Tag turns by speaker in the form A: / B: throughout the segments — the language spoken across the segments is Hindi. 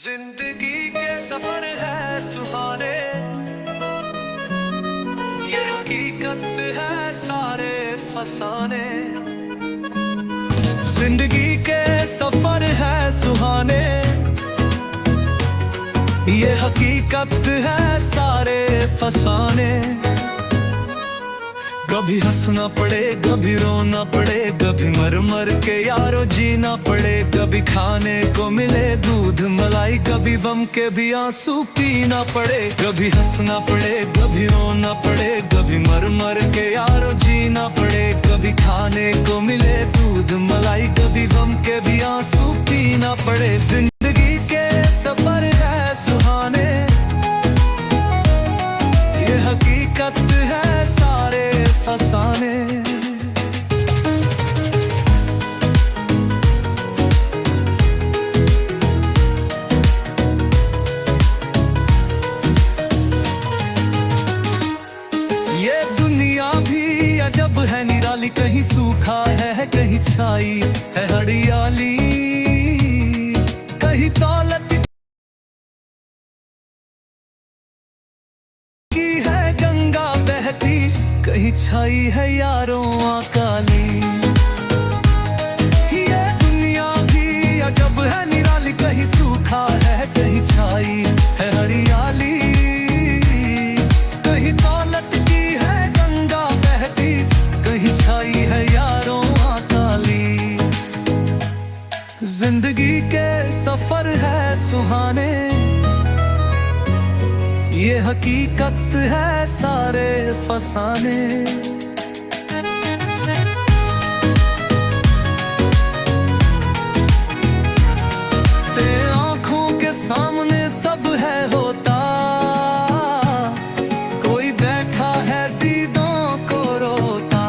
A: जिंदगी के सफर है सुहाने, ये हकीकत है सारे फसाने। जिंदगी के सफर है सुहाने, ये हकीकत है सारे फसाने। कभी हंसना पड़े, कभी रोना पड़े, कभी मर मर के यारो जीना पड़े। कभी खाने को मिले दूध मलाई, कभी गम के भी आंसू पीना पड़े। कभी हंसना पड़े, कभी रोना पड़े, कभी मर मर के यारो जीना पड़े। कभी खाने को मिले दूध मलाई, कभी गम के भी आंसू पीना पड़े। जिंदगी के सफर है सुहाने, ये हकीकत है सारे फसाने। ये दुनिया भी अजब है निराली, कहीं सूखा है कहीं छाई है हरियाली। कहीं दौलत की है गंगा बहती, कहीं छाई है यारों अकाली। ये दुनिया भी अजब है निराली, कहीं सूखा है कहीं छाई है हरियाली। कहीं दौलत की है गंगा बहती, कहीं छाई है यारों अकाली। जिंदगी के सफर है सुहाने, ये हकीकत है सारे फसाने। तेरे आंखों के सामने सब है होता, कोई बैठा है दीदों को रोता।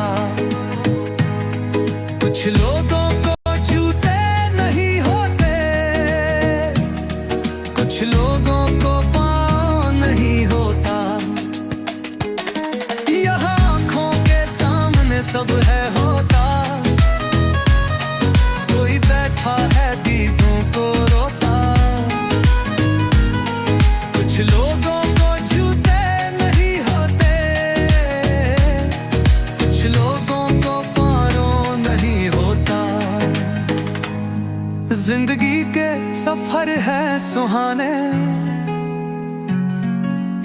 A: कुछ लोगों को जूते नहीं होते, कुछ लोगों को नहीं होता। यहाँ आंखों के सामने सब है होता, कोई बैठा है दीदों को रोता। कुछ लोगों को जूते नहीं होते, कुछ लोगों को पारों नहीं होता। जिंदगी के सफर है सुहाने,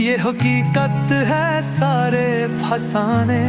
A: ये हकीकत है सारे फसाने।